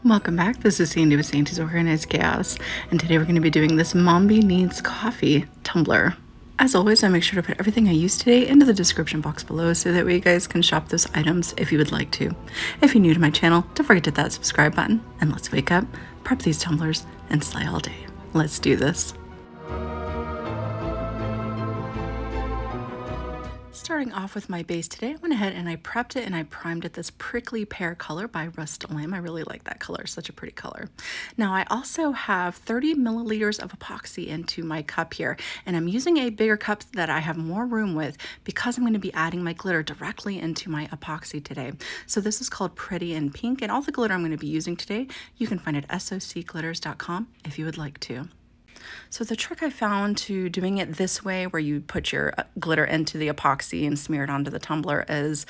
Welcome back. This is Sandy with Sandy's Organized Chaos, and today we're going to be doing this Mombie Needs Coffee tumbler. As always, I make sure to put everything I use today into the description box below so that way you guys can shop those items if you would like to. If you're new to my channel, don't forget to hit that subscribe button, and let's wake up, prep these tumblers, and slay all day. Let's do this. Starting off with my base today, I went ahead and I prepped it and I primed it this prickly pear color by Rustoleum. I really like that color, such a pretty color. Now I also have 30 milliliters of epoxy into my cup here, and I'm using a bigger cup that I have more room with because I'm going to be adding my glitter directly into my epoxy today. So this is called Pear and Pink, and all the glitter I'm going to be using today, you can find at socglitters.com if you would like to. So the trick I found to doing it this way, where you put your glitter into the epoxy and smear it onto the tumbler, is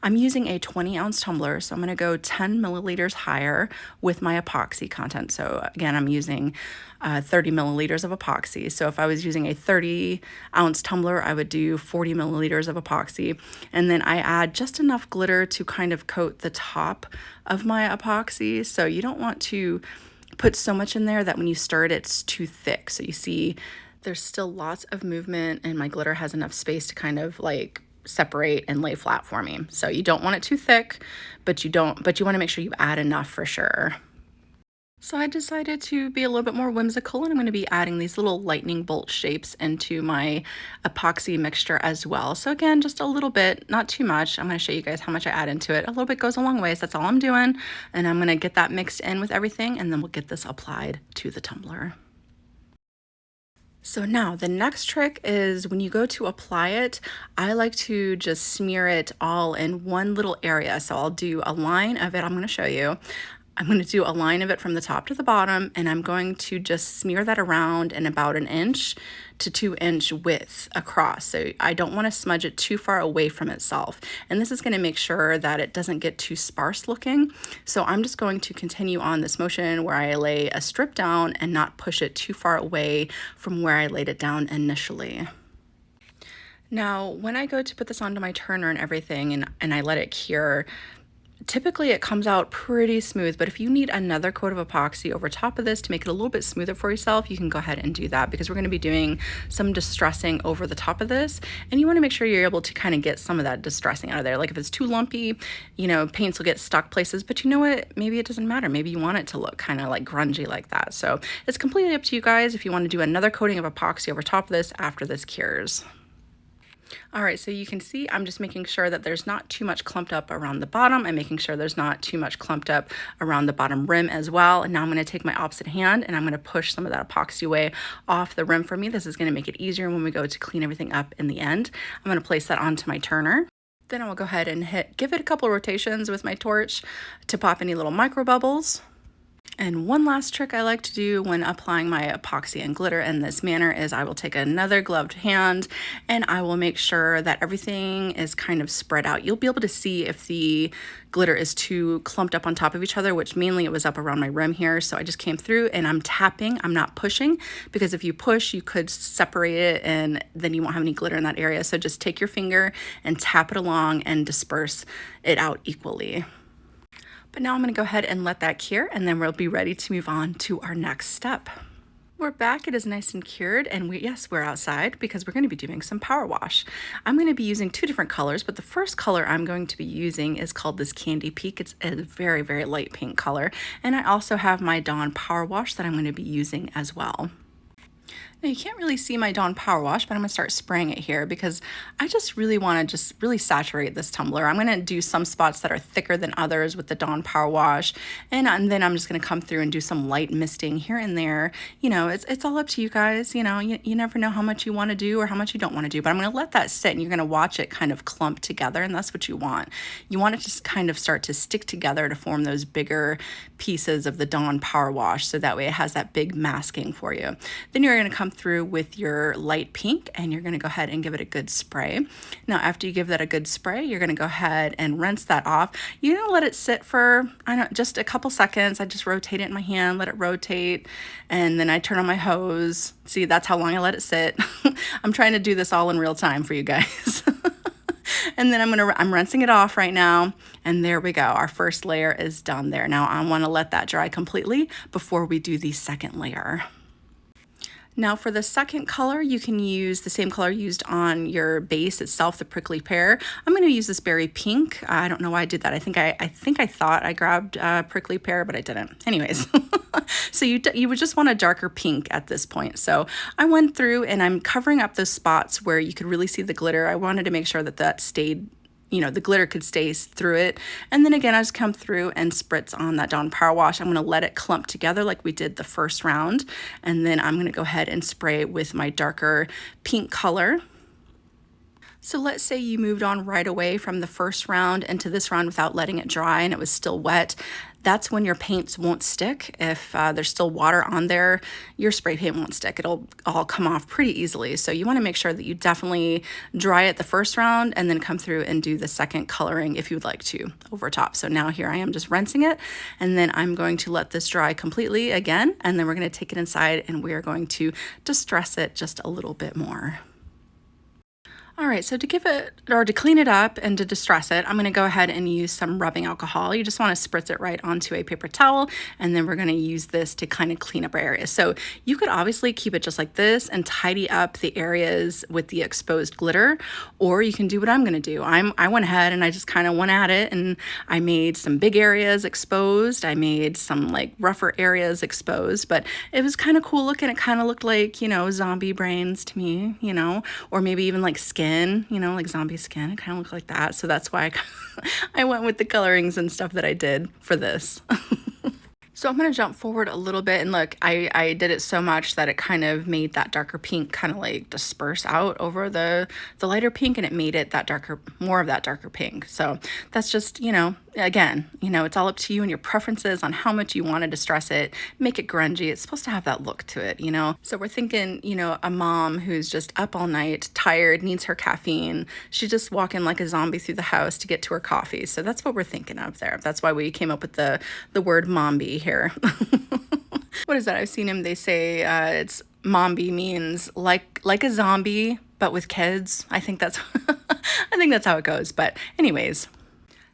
I'm using a 20-ounce tumbler. So I'm going to go 10 milliliters higher with my epoxy content. So again, I'm using 30 milliliters of epoxy. So if I was using a 30-ounce tumbler, I would do 40 milliliters of epoxy. And then I add just enough glitter to kind of coat the top of my epoxy. So you don't want to put so much in there that when you stir it, it's too thick. So you see there's still lots of movement and my glitter has enough space to kind of like separate and lay flat for me. So you don't want it too thick, but you want to make sure you add enough for sure. So I decided to be a little bit more whimsical, and I'm going to be adding these little lightning bolt shapes into my epoxy mixture as well. So again, just a little bit, not too much. I'm going to show you guys how much I add into it. A little bit goes a long ways. That's all I'm doing. And I'm going to get that mixed in with everything, and then we'll get this applied to the tumbler. So now the next trick is when you go to apply it, I like to just smear it all in one little area. So I'll do a line of it. I'm going to show you. I'm going to do a line of it from the top to the bottom, and I'm going to just smear that around in about 1 inch to 2 inch width across. So I don't want to smudge it too far away from itself. And this is going to make sure that it doesn't get too sparse looking. So I'm just going to continue on this motion where I lay a strip down and not push it too far away from where I laid it down initially. Now, when I go to put this onto my turner and everything, and I let it cure, typically it comes out pretty smooth, but if you need another coat of epoxy over top of this to make it a little bit smoother for yourself, you can go ahead and do that, because we're going to be doing some distressing over the top of this, and you want to make sure you're able to kind of get some of that distressing out of there. Like if it's too lumpy, you know, paints will get stuck places, but you know what, maybe it doesn't matter. Maybe you want it to look kind of like grungy like that. So it's completely up to you guys if you want to do another coating of epoxy over top of this after this cures. All right, so you can see I'm just making sure that there's not too much clumped up around the bottom. I'm making sure there's not too much clumped up around the bottom rim as well. And now I'm going to take my opposite hand and I'm going to push some of that epoxy away off the rim for me. This is going to make it easier when we go to clean everything up in the end. I'm going to place that onto my turner. Then I will go ahead and give it a couple rotations with my torch to pop any little micro bubbles. And one last trick I like to do when applying my epoxy and glitter in this manner is I will take another gloved hand and I will make sure that everything is kind of spread out. You'll be able to see if the glitter is too clumped up on top of each other, which mainly it was up around my rim here. So I just came through and I'm tapping, I'm not pushing, because if you push, you could separate it and then you won't have any glitter in that area. So just take your finger and tap it along and disperse it out equally. But now I'm going to go ahead and let that cure, and then we'll be ready to move on to our next step. We're back. It is nice and cured, and we're outside because we're going to be doing some power wash. I'm going to be using 2 different colors, but the first color I'm going to be using is called this Candy Pink. It's a very, very light pink color, and I also have my Dawn Power Wash that I'm going to be using as well. Now you can't really see my Dawn Power Wash, but I'm going to start spraying it here because I just really want to really saturate this tumbler. I'm going to do some spots that are thicker than others with the Dawn Power Wash, and then I'm just going to come through and do some light misting here and there. You know, it's all up to you guys. You know, you never know how much you want to do or how much you don't want to do, but I'm going to let that sit and you're going to watch it kind of clump together, and that's what you want. You want it to just kind of start to stick together to form those bigger pieces of the Dawn Power Wash, so that way it has that big masking for you. Then you're going to come through with your light pink and you're going to go ahead and give it a good spray. Now after you give that a good spray, you're going to go ahead and rinse that off. You're going to let it sit for just a couple seconds. I just rotate it in my hand, let it rotate, and then I turn on my hose. See, that's how long I let it sit. I'm trying to do this all in real time for you guys. And then I'm rinsing it off right now. And there we go. Our first layer is done there. Now I want to let that dry completely before we do the second layer. Now for the second color, you can use the same color used on your base itself, the prickly pear. I'm going to use this berry pink. I don't know why I did that. I think I thought I grabbed prickly pear, but I didn't. Anyways, so you would just want a darker pink at this point. So I went through and I'm covering up those spots where you could really see the glitter. I wanted to make sure that that stayed, you know, the glitter could stay through it. And then again, I just come through and spritz on that Dawn Power Wash. I'm going to let it clump together like we did the first round. And then I'm going to go ahead and spray with my darker pink color. So let's say you moved on right away from the first round into this round without letting it dry and it was still wet. That's when your paints won't stick. If there's still water on there, your spray paint won't stick. It'll all come off pretty easily. So you want to make sure that you definitely dry it the first round and then come through and do the second coloring if you would like to over top. So now here I am just rinsing it, and then I'm going to let this dry completely again, and then we're going to take it inside and we are going to distress it just a little bit more. All right, so to give it, or to clean it up and to distress it, I'm gonna go ahead and use some rubbing alcohol. You just wanna spritz it right onto a paper towel, and then we're gonna use this to kind of clean up our areas. So you could obviously keep it just like this and tidy up the areas with the exposed glitter, or you can do what I'm gonna do. I went ahead and I just kind of went at it, and I made some big areas exposed. I made some like rougher areas exposed, but it was kind of cool looking. It kind of looked like, you know, zombie brains to me, you know, or maybe even like skin, you know, like zombie skin. It kind of looked like that. So that's why I went with the colorings and stuff that I did for this. So I'm going to jump forward a little bit, and look, I did it so much that it kind of made that darker pink kind of like disperse out over the lighter pink, and it made it that darker, more of that darker pink. So that's just, you know, again, you know, it's all up to you and your preferences on how much you want to distress it, make it grungy. It's supposed to have that look to it, you know? So we're thinking, you know, a mom who's just up all night, tired, needs her caffeine. She's just walking like a zombie through the house to get to her coffee. So that's what we're thinking of there. That's why we came up with the word Mombie here. What is that? I've seen him, they say it's Mombie means like a zombie, but with kids. I think that's I think that's how it goes. But anyways,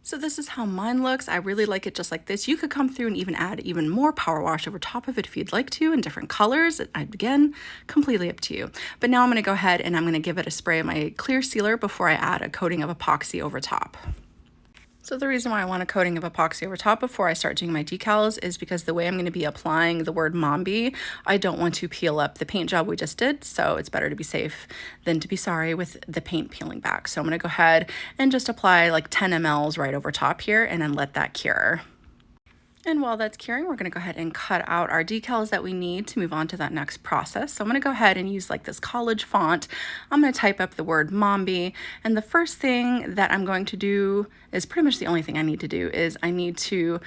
so this is how mine looks. I really like it just like this. You could come through and even add even more power wash over top of it if you'd like to in different colors. Again, completely up to you. But now I'm going to go ahead and I'm going to give it a spray of my clear sealer before I add a coating of epoxy over top. So the reason why I want a coating of epoxy over top before I start doing my decals is because the way I'm going to be applying the word Mombie, I don't want to peel up the paint job we just did, so it's better to be safe than to be sorry with the paint peeling back. So I'm going to go ahead and just apply like 10 mLs right over top here and then let that cure. And while that's curing, we're going to go ahead and cut out our decals that we need to move on to that next process. So I'm going to go ahead and use like this college font. I'm going to type up the word Mombie. And the first thing that I'm going to do is pretty much the only thing I need to do is I need to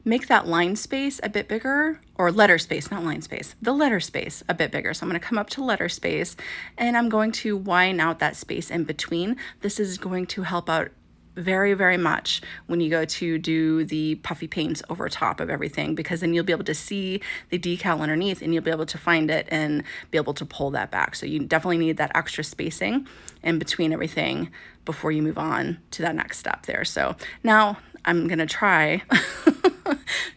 make that line space a bit bigger, or letter space, not line space, the letter space a bit bigger. So I'm going to come up to letter space and I'm going to widen out that space in between. This is going to help out very, very much when you go to do the puffy paints over top of everything, because then you'll be able to see the decal underneath and you'll be able to find it and be able to pull that back. So you definitely need that extra spacing in between everything before you move on to that next step there. So now I'm gonna try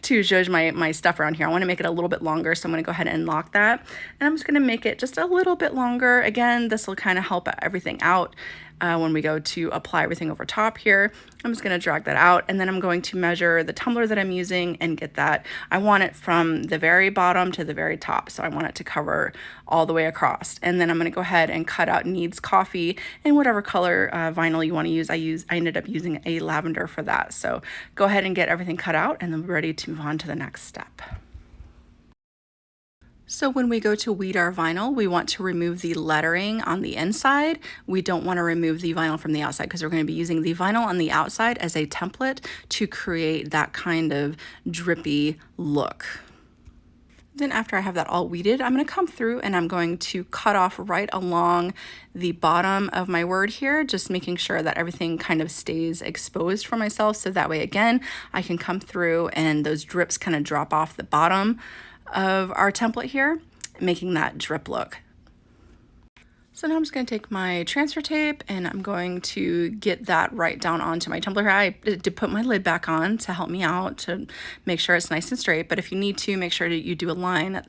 to judge my stuff around here. I want to make it a little bit longer, so I'm going to go ahead and lock that. And I'm just going to make it just a little bit longer. Again, this will kind of help everything out when we go to apply everything over top here. I'm just going to drag that out, and then I'm going to measure the tumbler that I'm using and get that. I want it from the very bottom to the very top, so I want it to cover all the way across. And then I'm going to go ahead and cut out Needs Coffee in whatever color vinyl you want to use. I ended up using a lavender for that. So go ahead and get everything cut out, and then we're ready to move on to the next step. So when we go to weed our vinyl, we want to remove the lettering on the inside. We don't want to remove the vinyl from the outside, because we're going to be using the vinyl on the outside as a template to create that kind of drippy look. Then after I have that all weeded, I'm going to come through and I'm going to cut off right along the bottom of my word here, just making sure that everything kind of stays exposed for myself. So that way, again, I can come through and those drips kind of drop off the bottom of our template here, making that drip look. So now I'm just going to take my transfer tape and I'm going to get that right down onto my tumbler. I did put my lid back on to help me out to make sure it's nice and straight. But if you need to, make sure that you do a line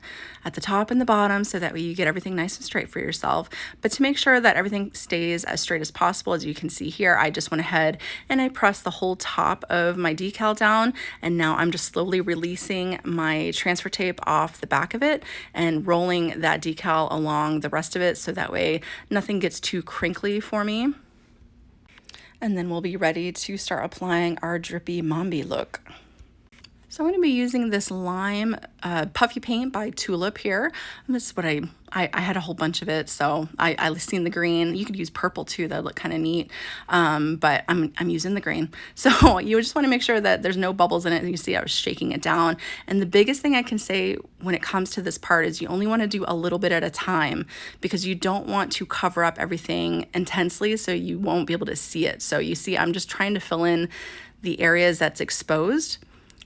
at the top and the bottom so that way you get everything nice and straight for yourself. But to make sure that everything stays as straight as possible, as you can see here, I just went ahead and I pressed the whole top of my decal down. And now I'm just slowly releasing my transfer tape off the back of it and rolling that decal along the rest of it so that way nothing gets too crinkly for me. And then we'll be ready to start applying our drippy Mombie look. So I'm going to be using this lime puffy paint by Tulip here. And this is what I had a whole bunch of it, so I seen the green. You could use purple too, that look kind of neat, but I'm using the green. So you just want to make sure that there's no bubbles in it. And you see I was shaking it down. And the biggest thing I can say when it comes to this part is you only want to do a little bit at a time because you don't want to cover up everything intensely so you won't be able to see it. So you see I'm just trying to fill in the areas that's exposed,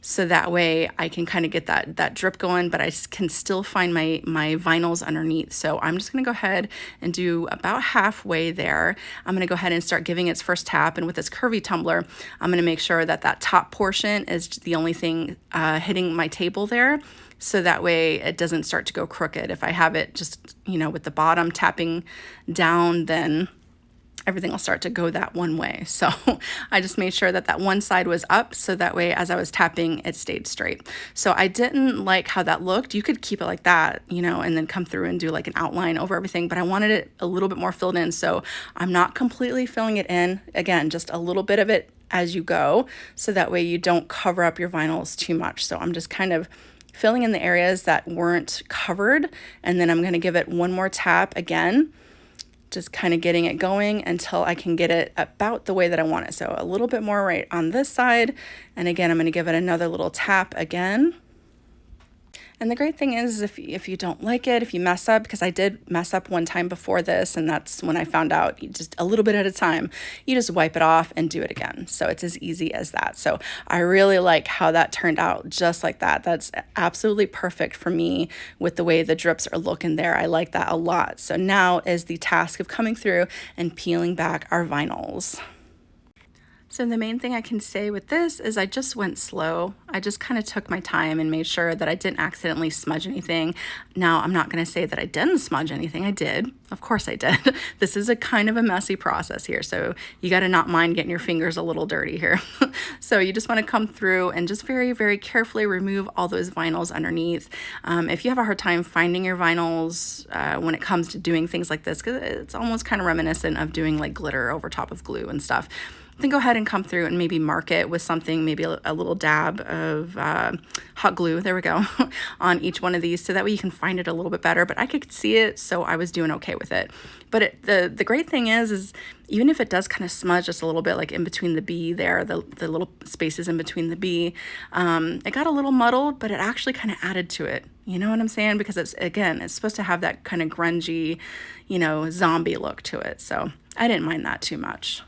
so that way I can kind of get that drip going, but I can still find my vinyls underneath. So I'm just gonna go ahead and do about halfway there. I'm gonna go ahead and start giving its first tap, and with this curvy tumbler, I'm gonna make sure that that top portion is the only thing hitting my table there, so that way it doesn't start to go crooked. If I have it just, you know, with the bottom tapping down, then everything will start to go that one way. So I just made sure that that one side was up so that way as I was tapping, it stayed straight. So I didn't like how that looked. You could keep it like that, you know, and then come through and do like an outline over everything, but I wanted it a little bit more filled in. So I'm not completely filling it in. Again, just a little bit of it as you go, so that way you don't cover up your vinyls too much. So I'm just kind of filling in the areas that weren't covered, and then I'm gonna give it one more tap again, just kind of getting it going until I can get it about the way that I want it. So a little bit more right on this side. And again, I'm going to give it another little tap again. And the great thing is if you don't like it, if you mess up, because I did mess up one time before this, and that's when I found out, just a little bit at a time, you just wipe it off and do it again. So it's as easy as that. So I really like how that turned out just like that. That's absolutely perfect for me with the way the drips are looking there. I like that a lot. So now is the task of coming through and peeling back our vinyls. So the main thing I can say with this is I just went slow. I just kind of took my time and made sure that I didn't accidentally smudge anything. Now, I'm not going to say that I didn't smudge anything. I did. Of course I did. This is a kind of a messy process here, so you got to not mind getting your fingers a little dirty here. So you just want to come through and just very, very carefully remove all those vinyls underneath. If you have a hard time finding your vinyls when it comes to doing things like this, because it's almost kind of reminiscent of doing like glitter over top of glue and stuff, then go ahead and come through and maybe mark it with something, maybe a little dab of hot glue, there we go, on each one of these, so that way you can find it a little bit better. But I could see it, so I was doing okay with it. But the great thing is even if it does kind of smudge just a little bit, like in between the B there, the little spaces in between the B, it got a little muddled, but it actually kind of added to it. You know what I'm saying? Because it's supposed to have that kind of grungy, you know, zombie look to it. So I didn't mind that too much.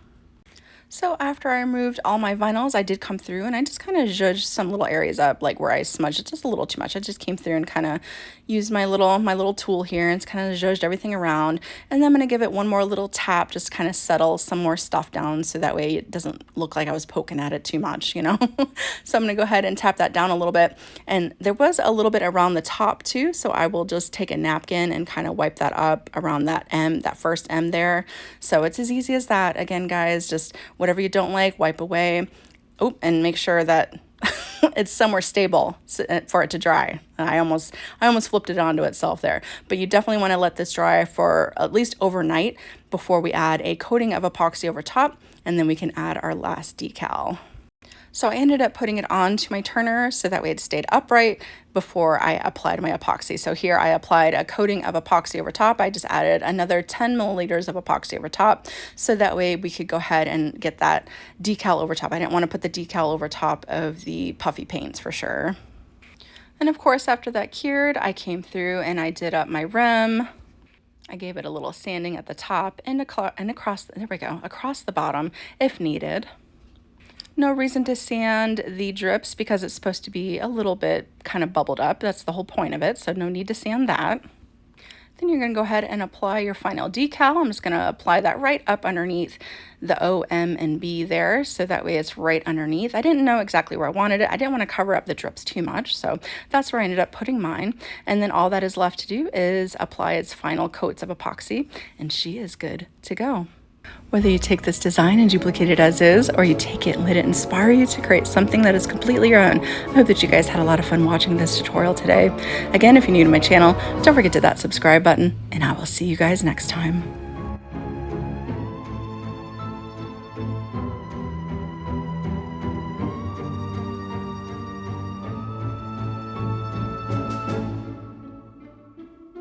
So after I removed all my vinyls, I did come through and I just kind of zhuzhed some little areas up, like where I smudged it just a little too much. I just came through and kind of used my little tool here and kind of zhuzhed everything around. And then I'm going to give it one more little tap, just kind of settle some more stuff down so that way it doesn't look like I was poking at it too much, you know. So I'm going to go ahead and tap that down a little bit. And there was a little bit around the top too, so I will just take a napkin and kind of wipe that up around that M, that first M there. So it's as easy as that. Again, guys, just whatever you don't like, wipe away. Oh, and make sure that it's somewhere stable for it to dry. I almost flipped it onto itself there. But you definitely want to let this dry for at least overnight before we add a coating of epoxy over top, and then we can add our last decal. So I ended up putting it onto my turner so that way it stayed upright before I applied my epoxy. So here I applied a coating of epoxy over top. I just added another 10 milliliters of epoxy over top so that way we could go ahead and get that decal over top. I didn't want to put the decal over top of the puffy paints for sure. And of course, after that cured, I came through and I did up my rim. I gave it a little sanding at the top and across, there we go, across the bottom if needed. No reason to sand the drips because it's supposed to be a little bit kind of bubbled up. That's the whole point of it, so no need to sand that. Then you're going to go ahead and apply your final decal. I'm just going to apply that right up underneath the O, M, and B there, so that way it's right underneath. I didn't know exactly where I wanted it. I didn't want to cover up the drips too much, so that's where I ended up putting mine. And then all that is left to do is apply its final coats of epoxy, and she is good to go. Whether you take this design and duplicate it as is, or you take it and let it inspire you to create something that is completely your own, I hope that you guys had a lot of fun watching this tutorial today. Again, if you're new to my channel, don't forget to hit that subscribe button, and I will see you guys next time.